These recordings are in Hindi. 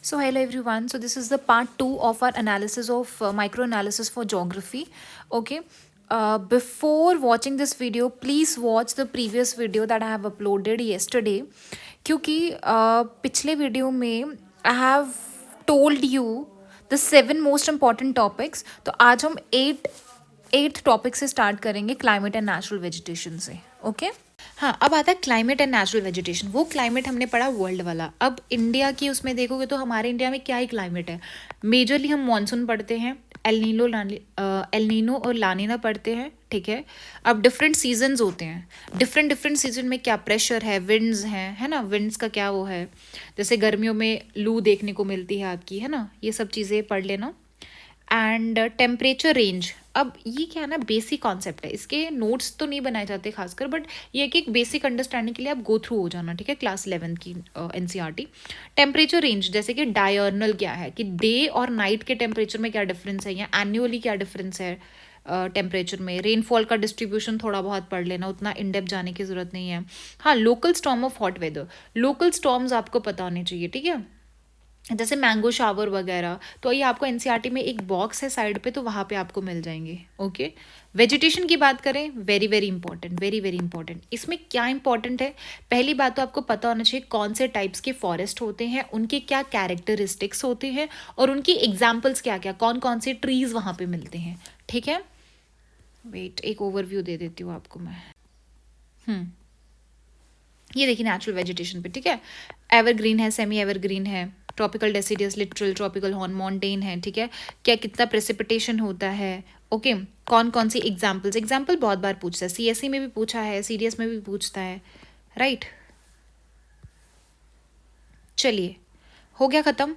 So hello everyone. So this is the part 2 of our analysis of microanalysis for geography. Okay. Before watching this video, please watch the previous video that I have uploaded yesterday. क्योंकि पिछले वीडियो में I have told you the 7 most important topics. तो आज हम 8th टॉपिक से स्टार्ट करेंगे क्लाइमेट एंड नेचुरल वेजिटेशन से. ओके. हाँ, अब आता है क्लाइमेट एंड नेचुरल वेजिटेशन. वो क्लाइमेट हमने पढ़ा वर्ल्ड वाला. अब इंडिया की उसमें देखोगे तो हमारे इंडिया में क्या ही क्लाइमेट है. मेजरली हम मानसून पढ़ते हैं, एल नीनो और लानिना पढ़ते हैं. ठीक है. अब डिफरेंट सीजन्स होते हैं. डिफरेंट सीजन में क्या प्रेशर है, विंड्स हैं, है ना. विंड्स का क्या वो है, जैसे गर्मियों में लू देखने को मिलती है आपकी, है ना. ये सब चीज़ें पढ़ लेना. And temperature range. अब ये क्या है ना, बेसिक कॉन्सेप्ट है. इसके नोट्स तो नहीं बनाए जाते खासकर, बट ये है कि एक बेसिक अंडरस्टैंडिंग के लिए आप गो थ्रू हो जाना. ठीक है. क्लास 11 की एनसीईआरटी. टेम्परेचर रेंज, जैसे कि डायर्नल क्या है, कि डे और नाइट के टेम्परेचर में क्या डिफरेंस है, या एनुअली क्या डिफरेंस है टेम्परेचर में. रेनफॉल का डिस्ट्रीब्यूशन थोड़ा बहुत पढ़ लेना, उतना इन डेप्थ जाने की जरूरत नहीं है. हाँ, local storm of hot weather. Local storms आपको पता होने चाहिए. ठीक है. जैसे मैंगो शावर वगैरह, तो ये आपको एनसीईआरटी में एक बॉक्स है साइड पे, तो वहाँ पे आपको मिल जाएंगे. ओके. वेजिटेशन की बात करें, very very important, very very important. इसमें क्या इंपॉर्टेंट है, पहली बात तो आपको पता होना चाहिए कौन से टाइप्स के फॉरेस्ट होते हैं, उनके क्या कैरेक्टरिस्टिक्स होते हैं, और उनकी एग्जाम्पल्स क्या क्या, कौन कौन से ट्रीज वहाँ पे मिलते हैं. ठीक है. वेट, एक ओवरव्यू दे देती हूँ आपको मैं. ये देखिए नेचुरल वेजिटेशन पे. ठीक है. एवरग्रीन है, सेमी एवरग्रीन है, tropical deciduous, littoral, tropical thorn, montane है. ठीक है. क्या कितना प्रेसिपिटेशन होता है. ओके. कौन कौन सी एग्जाम्पल बहुत बार पूछता है. सीएससी में भी पूछा है, सीडीएस में भी पूछता है. राइट. चलिए, हो गया ख़त्म.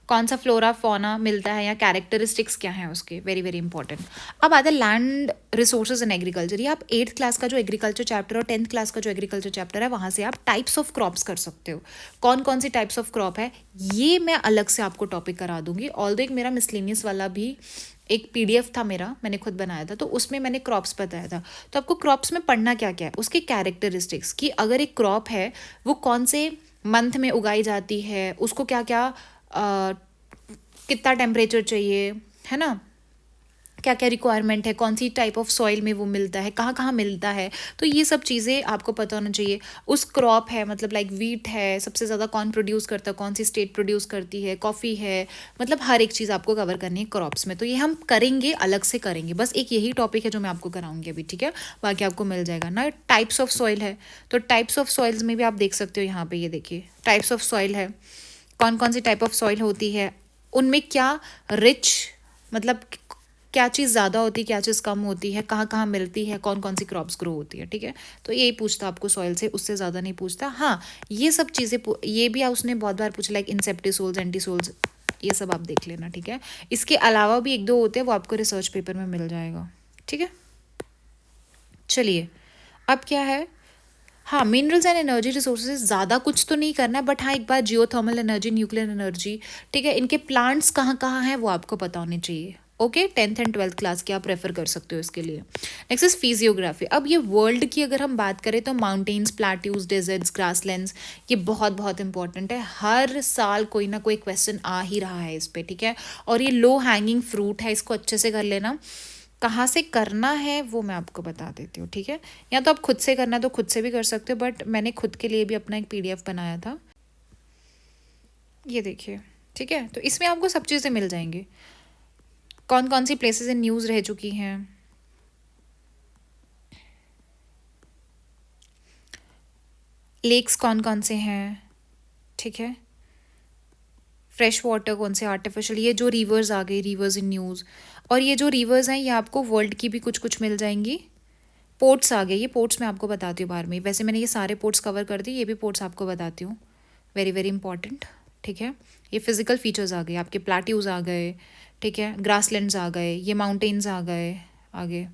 कौन सा फ्लोरा फौना मिलता है, या कैरेक्टरिस्टिक्स क्या है उसके, वेरी वेरी इंपॉर्टेंट. अब आता है लैंड रिसोर्सेज एंड एग्रीकल्चर. ये आप 8th क्लास का जो एग्रीकल्चर चैप्टर और 10th क्लास का जो एग्रीकल्चर चैप्टर है, वहाँ से आप टाइप्स ऑफ क्रॉप्स कर सकते हो. कौन कौन सी टाइप्स ऑफ क्रॉप है, ये मैं अलग से आपको टॉपिक करा दूंगी. ऑल्दो एक मेरा मिसलेनियस वाला भी एक पीडीएफ था मेरा, मैंने खुद बनाया था, तो उसमें मैंने क्रॉप्स बताया था. तो आपको क्रॉप्स में पढ़ना क्या क्या है, उसके कैरेक्टरिस्टिक्स, कि अगर एक क्रॉप है वो कौन से मंथ में उगाई जाती है, उसको क्या क्या कितना टेम्परेचर चाहिए, है ना, क्या क्या रिक्वायरमेंट है, कौन सी टाइप ऑफ सॉइल में वो मिलता है, कहाँ कहाँ मिलता है. तो ये सब चीज़ें आपको पता होना चाहिए. उस क्रॉप है, मतलब लाइक वीट है, सबसे ज़्यादा कौन प्रोड्यूस करता है, कौन सी स्टेट प्रोड्यूस करती है, कॉफ़ी है, मतलब हर एक चीज़ आपको कवर करनी है क्रॉप्स में. तो ये हम करेंगे, अलग से करेंगे. बस एक यही टॉपिक है जो मैं आपको कराऊंगी अभी. ठीक है. बाकी आपको मिल जाएगा ना. टाइप्स ऑफ सॉइल है, तो टाइप्स ऑफ सॉइल्स में भी आप देख सकते हो यहाँ पे. ये देखिए टाइप्स ऑफ सॉइल है, कौन कौन सी टाइप ऑफ सॉइल होती है, उनमें क्या रिच, मतलब क्या चीज़ ज़्यादा होती है, क्या चीज़ कम होती है, कहाँ कहाँ मिलती है, कौन कौन सी क्रॉप्स ग्रो होती है. ठीक है. तो यही पूछता आपको सॉइल से, उससे ज़्यादा नहीं पूछता. हाँ, ये सब चीज़ें ये भी उसने बहुत बार पूछा, लाइक इंसेप्टिसोल्स, एंटीसोल्स, ये सब आप देख लेना. ठीक है. इसके अलावा भी एक दो होते हैं, वो आपको रिसर्च पेपर में मिल जाएगा. ठीक है. चलिए, अब क्या है. हाँ, मिनरल्स एंड एनर्जी रिसोर्सेज ज़्यादा कुछ तो नहीं करना है, बट हाँ एक बार जियोथर्मल एनर्जी, न्यूक्लियर एनर्जी, ठीक है, इनके प्लांट्स कहाँ कहाँ हैं वो आपको पता होने चाहिए. Okay. 10th and 12th class के आप रेफर कर सकते हो इसके लिए. Next is physiography. अब ये वर्ल्ड की अगर हम बात करें तो माउंटेन्स, प्लेट्यूज, डेजर्ट्स, ग्रासलैंड्स, ये बहुत बहुत इंपॉर्टेंट है. हर साल कोई ना कोई क्वेश्चन आ ही रहा है इस पर. ठीक है. और ये लो हैंगिंग फ्रूट है, इसको अच्छे से कर लेना. कहाँ से करना है वो मैं आपको बता देती हूँ. ठीक है. या तो आप खुद से करना है तो खुद से भी कर सकते हो, बट मैंने खुद के लिए भी अपना एक पीडीएफ बनाया था, ये देखिए. ठीक है. तो इसमें आपको सब चीज़ें मिल जाएंगी. कौन कौन सी प्लेसेस इन न्यूज़ रह चुकी हैं, लेक्स कौन कौन से हैं. ठीक है. फ्रेश वाटर कौन से, आर्टिफिशियल, ये जो रिवर्स आ गई, रिवर्स इन न्यूज़. और ये जो रिवर्स हैं ये आपको वर्ल्ड की भी कुछ कुछ मिल जाएंगी. पोर्ट्स आ गए, ये पोर्ट्स मैं आपको बताती हूँ बार में. वैसे मैंने ये सारे पोर्ट्स कवर कर दिए, ये भी पोर्ट्स आपको बताती हूँ, वेरी वेरी इंपॉर्टेंट. ठीक है. ये फिजिकल फीचर्स आ गए आपके, प्लेट्यूज आ गए. ठीक है. ग्रासलैंड्स आ गए, ये माउंटेन्स आ गए आगे,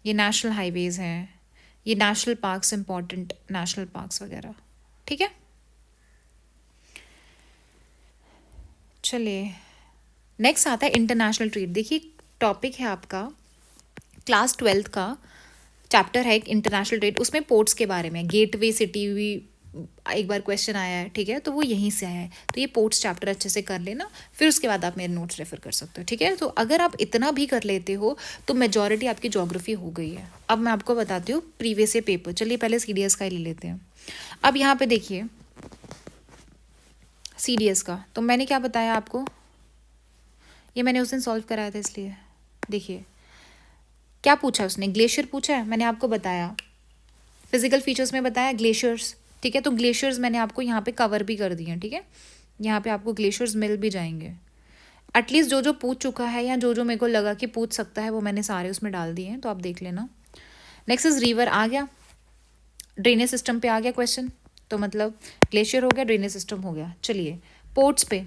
ये नेशनल हाईवेज हैं, ये national parks, important national parks वगैरह. ठीक है. चलिए, नेक्स्ट आता है इंटरनेशनल ट्रेड. देखिए टॉपिक है आपका क्लास 12th का चैप्टर है इंटरनेशनल ट्रेड. उसमें पोर्ट्स के बारे में, गेटवे सिटी भी एक बार क्वेश्चन आया है, ठीक है, तो वो यहीं से आया है। तो ये पोर्ट्स चैप्टर अच्छे से कर लेना, फिर उसके बाद आप मेरे नोट्स रेफर कर सकते हो, ठीक है। तो अगर आप इतना भी कर लेते हो तो मेजॉरिटी आपकी ज्योग्राफी हो गई है। अब मैं आपको बताती हूँ प्रीवियस ईयर पेपर। चलिए पहले CDS का ही ले लेते हैं। अब यहाँ पे देखिए CDS का, तो मैंने क्या बताया आपको, ये मैंने उस दिन सॉल्व कराया था, इसलिए देखिए क्या पूछा उसने, ग्लेशियर पूछा है, मैंने आपको बताया फिजिकल फीचर्स में बताया ग्लेशियर्स, ठीक है। तो ग्लेशियर्स मैंने आपको यहाँ पे कवर भी कर दिए हैं, ठीक है। यहाँ पे आपको ग्लेशियर्स मिल भी जाएंगे, एटलीस्ट जो जो पूछ चुका है या जो जो मेरे को लगा कि पूछ सकता है वो मैंने सारे उसमें डाल दिए हैं, तो आप देख लेना। नेक्स्ट इज रिवर आ गया, ड्रेनेज सिस्टम पे आ गया क्वेश्चन, तो मतलब ग्लेशियर हो गया, ड्रेनेज सिस्टम हो गया। चलिए पोर्ट्स पे,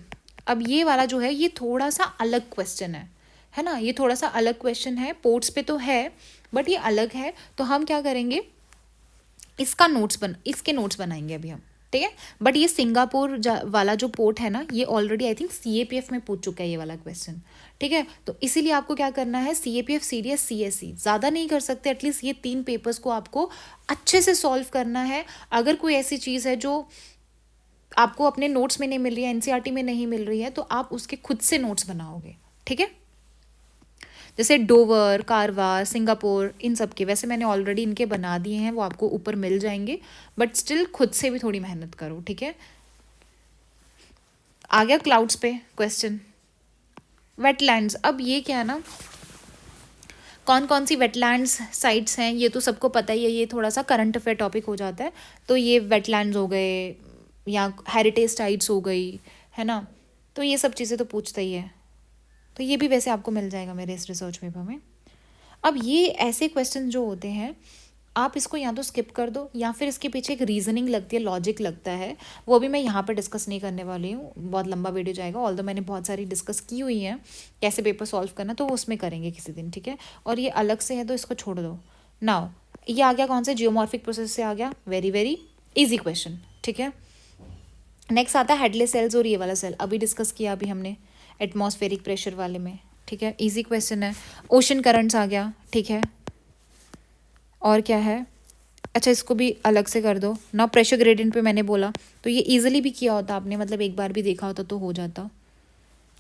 अब ये वाला जो है ये थोड़ा सा अलग क्वेश्चन है ना, ये थोड़ा सा अलग क्वेश्चन है, पोर्ट्स पे तो है बट ये अलग है। तो हम क्या करेंगे, इसके नोट्स बनाएंगे अभी हम, ठीक है। बट ये सिंगापुर वाला जो पोर्ट है ना, ये ऑलरेडी आई थिंक CAPF में पूछ चुका है ये वाला क्वेश्चन, ठीक है। तो इसीलिए आपको क्या करना है, CAPF, CDS, CSE ज़्यादा नहीं कर सकते, एटलीस्ट ये 3 पेपर्स को आपको अच्छे से सॉल्व करना है। अगर कोई ऐसी चीज़ है जो आपको अपने नोट्स में नहीं मिल रही है, NCERT में नहीं मिल रही है, तो आप उसके खुद से नोट्स बनाओगे, ठीक है। जैसे डोवर, कारवार, सिंगापुर, इन सब के वैसे मैंने ऑलरेडी इनके बना दिए हैं, वो आपको ऊपर मिल जाएंगे, बट स्टिल खुद से भी थोड़ी मेहनत करो, ठीक है। आ गया क्लाउड्स पे क्वेश्चन, वेटलैंड्स। अब ये क्या है ना, कौन कौन सी वेटलैंड्स साइट्स हैं ये तो सबको पता ही है, ये थोड़ा सा करंट अफेयर टॉपिक हो जाता है। तो ये वेटलैंड्स हो गए या हेरिटेज साइट्स हो गई, है ना, तो ये सब चीज़ें तो पूछता ही है। तो ये भी वैसे आपको मिल जाएगा मेरे इस रिसर्च पेपर में। अब ये ऐसे क्वेश्चन जो होते हैं, आप इसको या तो स्किप कर दो या फिर इसके पीछे एक रीजनिंग लगती है, लॉजिक लगता है, वो भी मैं यहाँ पर डिस्कस नहीं करने वाली हूँ, बहुत लंबा वीडियो जाएगा। ऑल्दो मैंने बहुत सारी डिस्कस की हुई हैं कैसे पेपर सॉल्व करना, तो वो उसमें करेंगे किसी दिन, ठीक है। और ये अलग से है तो इसको छोड़ दो। नाउ ये आ गया कौन से, जियोमॉर्फिक प्रोसेस से आ गया, वेरी वेरी ईजी क्वेश्चन, ठीक है। नेक्स्ट आता है हेडलेस सेल्स, और ये वाला सेल अभी डिस्कस किया अभी हमने एटमॉस्फेरिक प्रेशर वाले में, ठीक है, इजी क्वेश्चन है। ओशन करंट्स आ गया, ठीक है। और क्या है, अच्छा इसको भी अलग से कर दो ना, प्रेशर ग्रेडियंट पे मैंने बोला, तो ये इजीली भी किया होता आपने, मतलब एक बार भी देखा होता तो हो जाता।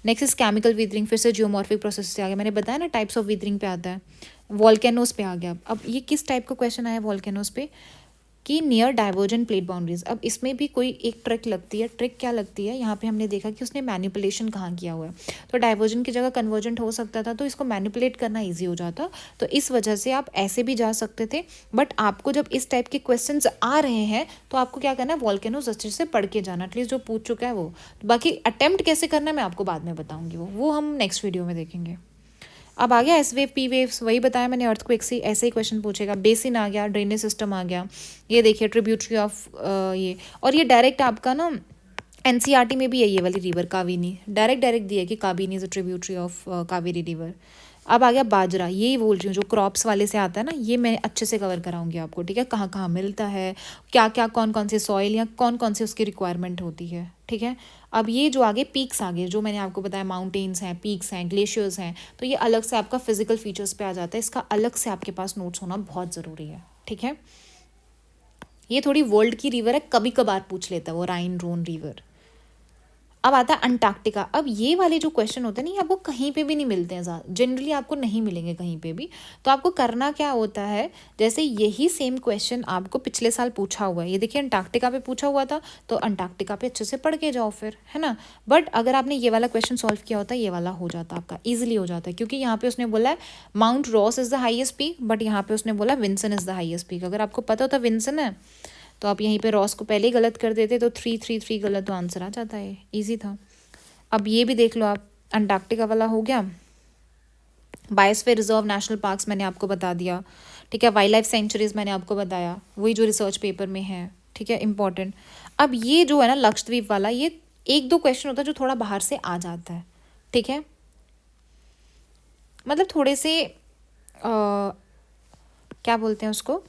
नेक्स्ट इज केमिकल वीदरिंग, फिर से जियोमॉर्फिक प्रोसेस से आ गया, मैंने बताया ना टाइप्स ऑफ वीदरिंग पे आता है। वॉल्केनोस पे आ गया। अब ये किस टाइप का क्वेश्चन आया वॉल्केनोस पे, कि नियर डाइवर्जेंट प्लेट बाउंड्रीज। अब इसमें भी कोई एक ट्रिक लगती है, ट्रिक क्या लगती है, यहाँ पे हमने देखा कि उसने मैनिपुलेशन कहाँ किया हुआ है, तो डाइवर्जेंट की जगह कन्वर्जेंट हो सकता था, तो इसको मैनिपुलेट करना ईजी हो जाता। तो इस वजह से आप ऐसे भी जा सकते थे, बट आपको जब इस टाइप के क्वेश्चन आ रहे हैं तो आपको क्या करना है, वॉल्केनोज अच्छे से पढ़ के जाना, एटलीस्ट जो पूछ चुका है वो। बाकी अटेम्प्ट कैसे करना है मैं आपको बाद में बताऊँगी, वो हम नेक्स्ट वीडियो में देखेंगे। अब आ गया एस वेव, पी वेव्स, वही बताया मैंने, अर्थक्वेक से ऐसे ही क्वेश्चन पूछेगा। बेसिन आ गया, ड्रेनेज सिस्टम आ गया, ये देखिए ट्रिब्यूटरी ऑफ ये, और ये डायरेक्ट आपका ना NCERT में भी है, ये वाली रिवर कावेरी, डायरेक्ट दिया कि Kaveri is a tributary of Kaveri river. अब आ गया बाजरा, यही बोल रही हूँ जो क्रॉप्स वाले से आता है ना, ये मैं अच्छे से कवर कराऊंगी आपको, ठीक है, कहाँ कहाँ मिलता है, क्या क्या कौन कौन से सॉइल या कौन कौन से उसकी रिक्वायरमेंट होती है, ठीक है। अब ये जो आगे पीक्स आगे जो मैंने आपको बताया, माउंटेन्स हैं, पीक्स हैं, ग्लेशियर्स हैं, तो ये अलग से आपका फिजिकल फीचर्स पे आ जाता है, इसका अलग से आपके पास नोट्स होना बहुत ज़रूरी है, ठीक है। ये थोड़ी वर्ल्ड की रिवर है, कभी कभार पूछ लेता है वो, राइन रोन रिवर। अब आता है अंटार्कटिका। अब ये वाले जो क्वेश्चन होते हैं ना, ये आपको कहीं पे भी नहीं मिलते हैं, ज़्यादा जनरली आपको नहीं मिलेंगे कहीं पे भी। तो आपको करना क्या होता है, जैसे यही सेम क्वेश्चन आपको पिछले साल पूछा हुआ है, ये देखिए अंटार्कटिका पे पूछा हुआ था, तो अंटार्कटिका पे अच्छे से पढ़ के जाओ फिर, है ना। बट अगर आपने ये वाला क्वेश्चन सॉल्व किया होता, ये वाला हो जाता आपका, ईजिली हो जाता है, क्योंकि यहाँ पे उसने बोला है Mount Ross is the highest peak, but यहाँ पे उसने बोला Vinson is the highest peak. अगर आपको पता होता विंसन है तो आप यहीं पे रॉस को पहले ही गलत कर देते, तो 3 गलत, तो आंसर आ जाता है, ईजी था। अब ये भी देख लो आप, अंटार्कटिका वाला हो गया। बायोस्फीयर रिजर्व, नेशनल पार्क्स मैंने आपको बता दिया, ठीक है। वाइल्ड लाइफ सेंचुरीज मैंने आपको बताया, वही जो रिसर्च पेपर में है, ठीक है, इंपॉर्टेंट। अब ये जो है ना लक्षद्वीप वाला, ये 1-2 क्वेश्चन होता है जो थोड़ा बाहर से आ जाता है, ठीक है, मतलब थोड़े से क्या बोलते हैं उसको,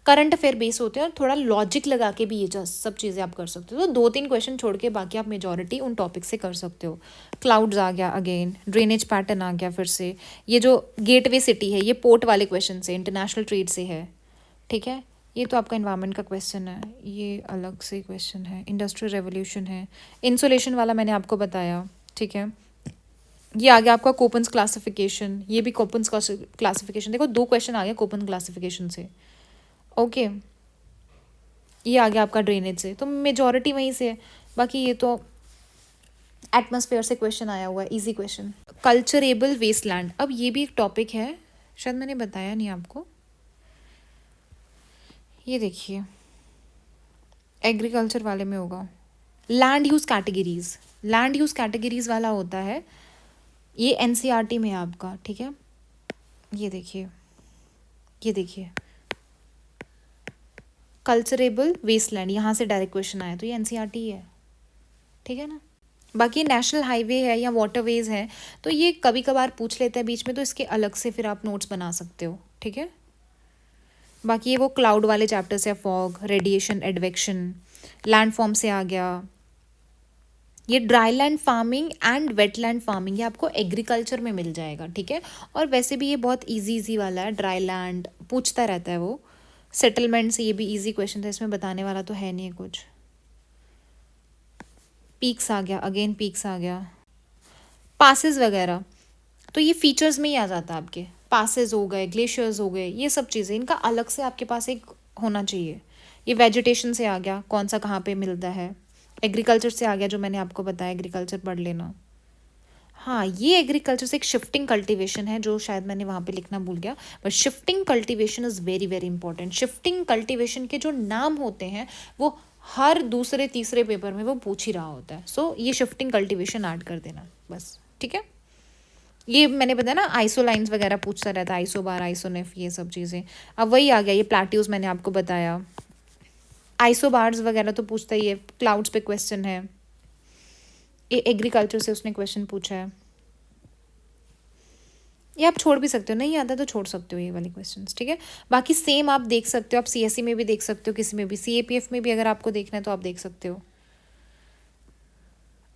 करंट अफेयर बेस होते हैं, और थोड़ा लॉजिक लगा के भी ये सब चीज़ें आप कर सकते हो। तो 2-3 क्वेश्चन छोड़ के बाकी आप मेजॉरिटी उन टॉपिक से कर सकते हो। क्लाउड्स आ गया अगेन, ड्रेनेज पैटर्न आ गया फिर से, ये जो गेटवे सिटी है ये पोर्ट वाले क्वेश्चन से, इंटरनेशनल ट्रेड से है, ठीक है। ये तो आपका इन्वायरमेंट का क्वेश्चन है, ये अलग से क्वेश्चन है। इंडस्ट्रियल रेवोल्यूशन है, इंसुलेशन वाला मैंने आपको बताया, ठीक है। ये आ गया आपका कोपन्स क्लासिफिकेशन, ये भी कोपन्स क्लासिफिकेशन, देखो 2 क्वेश्चन आ गया कोपन क्लासिफिकेशन से, ओके। ये आ गया आपका ड्रेनेज से, तो मेजॉरिटी वहीं से है। बाकी ये तो एटमॉस्फेयर से क्वेश्चन आया हुआ है, इजी क्वेश्चन। कल्चरेबल वेस्टलैंड, अब ये भी एक टॉपिक है, शायद मैंने बताया नहीं आपको। ये देखिए एग्रीकल्चर वाले में होगा, land use categories, land use categories वाला होता है, ये एनसीईआरटी में है आपका, ठीक है। ये देखिए, ये देखिए कल्चरेबल वेस्टलैंड, यहाँ से डायरेक्ट क्वेश्चन आया, तो ये एनसीईआरटी है, ठीक है ना। बाकी नेशनल हाईवे है या वाटरवेज है तो ये कभी कभार पूछ लेते हैं बीच में, तो इसके अलग से फिर आप नोट्स बना सकते हो, ठीक है। बाकी ये वो क्लाउड वाले चैप्टर से, फॉग, रेडिएशन, एडवेक्शन, लैंडफॉर्म से आ गया। ये dry land farming and wetland farming, ये आपको एग्रीकल्चर में मिल जाएगा, ठीक है। और वैसे भी ये बहुत इजी वाला है, ड्राई लैंड पूछता रहता है वो। सेटलमेंट से ये भी इजी क्वेश्चन था, इसमें बताने वाला तो है नहीं कुछ। पीक्स आ गया, अगेन पीक्स आ गया। पासेस वगैरह तो ये फीचर्स में ही आ जाता है आपके, पासेस हो गए, ग्लेशियर्स हो गए, ये सब चीज़ें, इनका अलग से आपके पास एक होना चाहिए। ये वेजिटेशन से आ गया, कौन सा कहाँ पे मिलता है। एग्रीकल्चर से आ गया, जो मैंने आपको बताया, एग्रीकल्चर पढ़ लेना। हाँ, ये एग्रीकल्चर से एक शिफ्टिंग कल्टीवेशन है, जो शायद मैंने वहाँ पे लिखना भूल गया, but shifting cultivation is very very important. Shifting cultivation के जो नाम होते हैं वो हर दूसरे तीसरे पेपर में वो पूछ ही रहा होता है, सो ये शिफ्टिंग कल्टीवेशन ऐड कर देना बस, ठीक है। ये मैंने बताया ना, आइसो लाइन्स वगैरह पूछता रहता है, आइसो बार, आइसोनेफ, ये सब चीज़ें। अब वही आ गया, ये प्लाट्यूज मैंने आपको बताया, आइसो बार्स वगैरह तो पूछता ही है, क्लाउड्स पे क्वेश्चन है, ये एग्रीकल्चर से उसने क्वेश्चन पूछा है। ये आप छोड़ भी सकते हो, नहीं आता तो छोड़ सकते हो ये वाले क्वेश्चंस, ठीक है। बाकी सेम आप देख सकते हो, आप सीएससी में भी देख सकते हो, किसी में भी, सीएपीएफ में भी अगर आपको देखना है तो आप देख सकते हो,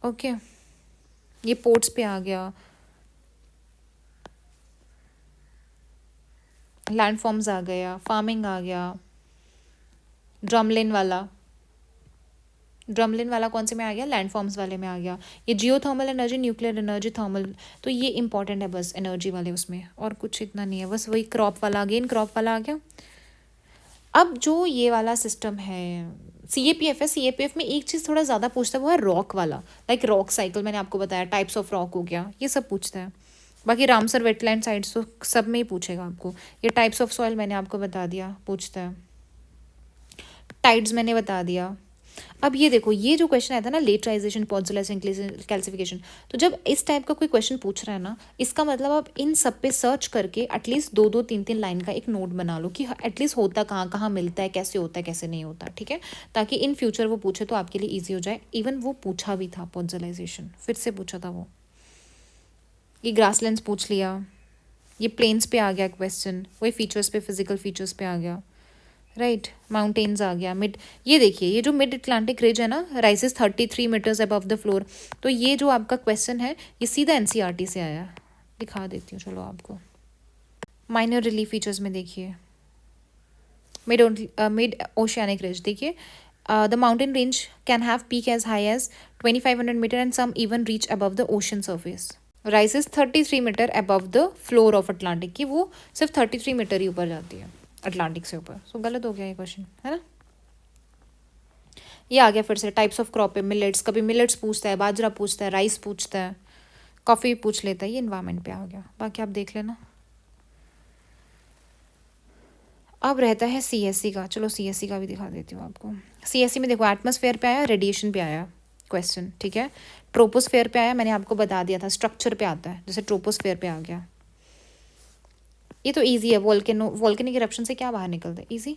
ओके। ये पोर्ट्स पे आ गया, लैंडफॉर्म्स आ गया, फार्मिंग आ गया, ड्रमलिन वाला, ड्रमलिन वाला कौन से में आ गया, लैंडफॉर्म्स वाले में आ गया। ये geothermal energy, nuclear energy, thermal, तो ये इंपॉर्टेंट है बस एनर्जी वाले उसमें, और कुछ इतना नहीं है, बस वही क्रॉप वाला, अगेन क्रॉप वाला आ गया। अब जो ये वाला सिस्टम है, सीएपीएफ है, सीएपीएफ में एक चीज़ थोड़ा ज़्यादा पूछता है, वो है रॉक वाला, लाइक रॉक साइकिल मैंने आपको बताया, टाइप्स ऑफ रॉक हो गया, ये सब पूछता है। बाकी रामसर वेटलैंड साइड्स तो सब में ही पूछेगा आपको। ये टाइप्स ऑफ सॉइल मैंने आपको बता दिया, पूछता है। टाइड्स मैंने बता दिया। अब ये देखो, ये जो क्वेश्चन आया था ना, लेटराइजेशन, पॉइजनस कैल्सिफिकेशन, तो जब इस टाइप का कोई क्वेश्चन पूछ रहा है ना, इसका मतलब आप इन सब पे सर्च करके एटलीस्ट 2-2, 3-3 लाइन का एक नोट बना लो कि एटलीस्ट होता कहाँ कहाँ मिलता है, कैसे होता है, कैसे नहीं होता, ठीक है। ताकि इन फ्यूचर वो पूछे तो आपके लिए ईजी हो जाए। इवन वो पूछा भी था, पॉइजलाइजेशन फिर से पूछा था वो। ये ग्रासलैंड्स पूछ लिया, ये प्लेन्स पे आ गया क्वेश्चन, वही फीचर्स पे, फिजिकल फीचर्स पे आ गया, राइट। माउंटेन्स आ गया, मिड, ये देखिए ये जो मिड अटलांटिक रिज है ना, rises 33 metres above the floor, तो ये जो आपका क्वेश्चन है ये सीधा एनसीईआरटी से आया, दिखा देती हूँ चलो आपको। माइनर रिलीफ फीचर्स में देखिए, मिड ओशियानिक रिज, देखिए the mountain range can have peak as high as 2500 metre and some even reach above the ocean surface. Rises 33 metre above the floor of Atlantic, की वो सिर्फ 33 मीटर ही ऊपर जाती है अटलांटिक से ऊपर, सो गलत हो गया ये क्वेश्चन, है ना। ये आ गया फिर से टाइप्स ऑफ क्रॉप है, मिलेट्स, कभी मिलेट्स पूछता है, बाजरा पूछता है, राइस पूछता है, कॉफ़ी पूछ लेता है, ये इन्वायरमेंट पे आ गया। बाकी आप देख लेना। अब रहता है सीएससी का, चलो सीएससी का भी दिखा देती हूँ आपको। सीएससी में देखो, एटमॉस्फेयर पे आया, रेडिएशन पे आया क्वेश्चन, ठीक है। ट्रोपोस्फेयर पे आया, मैंने आपको बता दिया था, स्ट्रक्चर पे आता है, जैसे ट्रोपोस्फेयर पे आ गया। ये तो ईजी है, वोल्केनिक इरप्शन से क्या बाहर निकलता है, ईजी।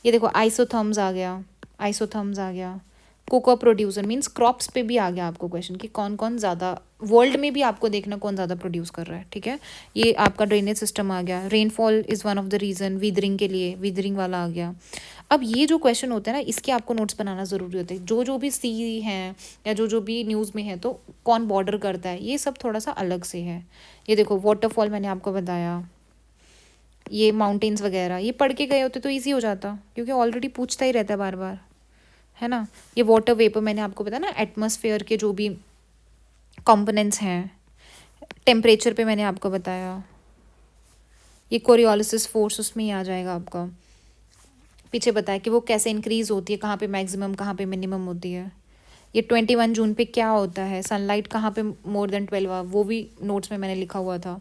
ये देखो आइसोथर्म्स आ गया, आइसोथर्म्स आ गया। कोको प्रोड्यूसर मीन्स क्रॉप्स पे भी आ गया आपको क्वेश्चन कि कौन कौन ज़्यादा, वर्ल्ड में भी आपको देखना कौन ज़्यादा प्रोड्यूस कर रहा है, ठीक है। ये आपका ड्रेनेज सिस्टम आ गया, rainfall is one of the reason, weathering के लिए वीदरिंग वाला आ गया। अब ये जो क्वेश्चन होता है ना, इसके आपको नोट्स बनाना ज़रूरी होता है, जो जो भी सी हैं या जो जो भी न्यूज़ में है, तो कौन बॉर्डर करता है, ये सब थोड़ा सा अलग से है। ये देखो वाटरफॉल मैंने आपको बताया, ये माउंटेन्स वगैरह ये पढ़ के गए होते तो ईजी हो जाता, क्योंकि ऑलरेडी पूछता ही रहता है बार बार, है ना। ये वाटर वेपर मैंने आपको बताया ना, एटमॉस्फेयर के जो भी कंपोनेंट्स हैं, टेम्परेचर पे मैंने आपको बताया, ये कोरियोलिसिस फोर्स उसमें ही आ जाएगा आपका। पीछे बताया कि वो कैसे इंक्रीज होती है, कहाँ पे मैक्सिमम कहाँ पे मिनिमम होती है। ये 21 जून पे क्या होता है, सनलाइट कहाँ पे मोर देन 12 आवर, वो भी नोट्स में मैंने लिखा हुआ था।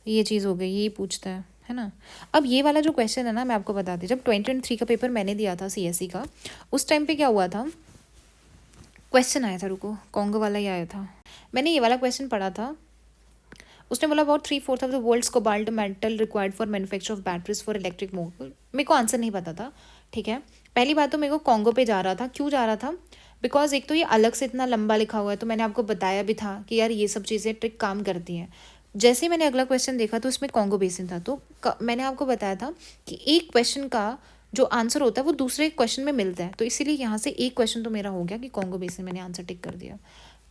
ये चीज़ हो गई, यही पूछता है ना। अब ये वाला जो क्वेश्चन है ना, मैं आपको बताती, जब 2023 का पेपर मैंने दिया था CSE का, उस टाइम पे क्या हुआ था, क्वेश्चन आया था, रुको, कॉन्गो वाला ही आया था, मैंने ये वाला क्वेश्चन पढ़ा था। उसने बोला about 3/4 of the world's cobalt metal required for manufacture of batteries for electric mobile. मेरे को आंसर नहीं पता था, ठीक है। पहली बात तो मेरे को कॉन्गो पे जा रहा था, क्यों जा रहा था, बिकॉज एक तो ये अलग से इतना लंबा लिखा हुआ है, तो मैंने आपको बताया भी था कि यार ये सब चीज़ें ट्रिक काम करती हैं। जैसे ही मैंने अगला क्वेश्चन देखा तो इसमें कॉन्गो बेसिन था, तो मैंने आपको बताया था कि एक क्वेश्चन का जो आंसर होता है वो दूसरे क्वेश्चन में मिलता है, तो इसीलिए यहाँ से एक क्वेश्चन तो मेरा हो गया कि कॉन्गो बेसिन, मैंने आंसर टिक कर दिया,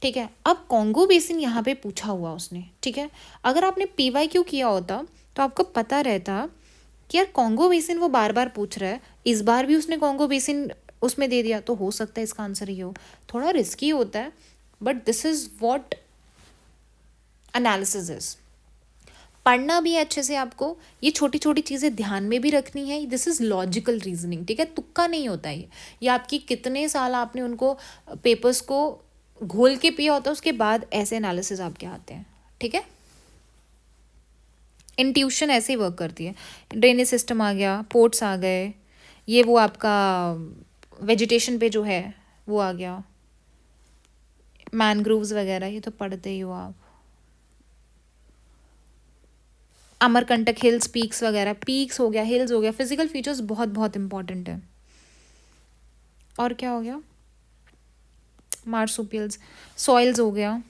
ठीक है। अब कॉन्गो बेसिन यहाँ पे पूछा हुआ उसने, ठीक है। अगर आपने PYQ किया होता तो आपको पता रहता कि यार कॉन्गो बेसिन वो बार बार पूछ रहा है, इस बार भी उसने कॉन्गो बेसिन उसमें दे दिया, तो हो सकता है इसका आंसर ये हो। थोड़ा रिस्की होता है, but this is what analysis is. पढ़ना भी है अच्छे से आपको, ये छोटी छोटी चीज़ें ध्यान में भी रखनी है, दिस इज़ लॉजिकल रीजनिंग, ठीक है, तुक्का नहीं होता ये आपकी कितने साल आपने उनको पेपर्स को घोल के पिया होता है, उसके बाद ऐसे एनालिसिस आपके आते हैं, ठीक है। इंट्यूशन ऐसे ही वर्क करती है। ड्रेनेज सिस्टम आ गया, पोर्ट्स आ गए, ये वो आपका वेजिटेशन पे जो है वो आ गया, मैनग्रोव्स वगैरह, ये तो पढ़ते ही हो आप। अमरकंटक हिल्स, पीक्स वगैरह, पीक्स हो गया, हिल्स हो गया, फिजिकल फीचर्स बहुत बहुत इंपॉर्टेंट है। और क्या हो गया, मार्सुपियल्स, सॉइल्स हो गया,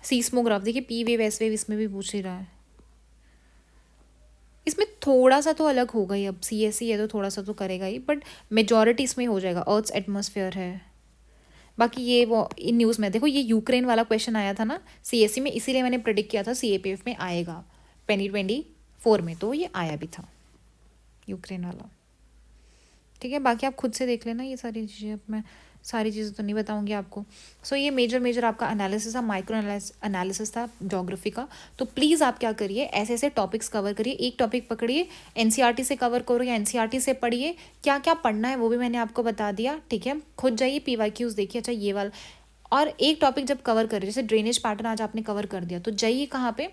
सीस्मोग्राफ, देखिए पी वेव एस वेव इसमें भी पूछ ही रहा है। इसमें थोड़ा सा तो अलग होगा ही, अब CSE है तो थोड़ा सा तो करेगा ही, बट मेजॉरिटी इसमें हो जाएगा, अर्थ्स एटमॉस्फेयर है। बाकी ये वो इन न्यूज़ में देखो, ये यूक्रेन वाला क्वेश्चन आया था ना CSE में, इसीलिए मैंने प्रेडिक्ट किया था CAPF में आएगा 2024 में, तो ये आया भी था यूक्रेन वाला, ठीक है। बाकी आप खुद से देख लेना ये सारी चीज़ें, अब मैं सारी चीज़ें तो नहीं बताऊंगी आपको। सो ये मेजर आपका एनालिसिस था, माइक्रो एनालिसिस था ज्योग्राफी का। तो प्लीज़ आप क्या करिए, ऐसे ऐसे टॉपिक्स कवर करिए, एक टॉपिक पकड़िए, NCERT से कवर करो या NCERT से पढ़िए, क्या क्या पढ़ना है वो भी मैंने आपको बता दिया, ठीक है। खुद जाइए PYQs देखिए, अच्छा ये वाला, और एक टॉपिक जब कवर करिए, जैसे ड्रेनेज पैटर्न आज आपने कवर कर दिया, तो जाइए कहाँ पे,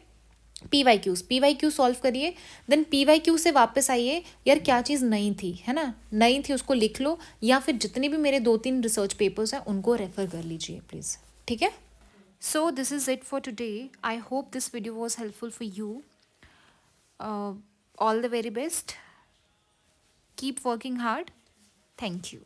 PYQ सॉल्व करिए, देन PYQ से वापस आइए, यार क्या चीज़ नई थी, है ना, नई थी उसको लिख लो, या फिर जितने भी मेरे 2-3 रिसर्च पेपर्स हैं उनको रेफर कर लीजिए प्लीज़, ठीक है। So this is it for today, I hope this video was helpful for you, all the very best, keep working hard, thank you.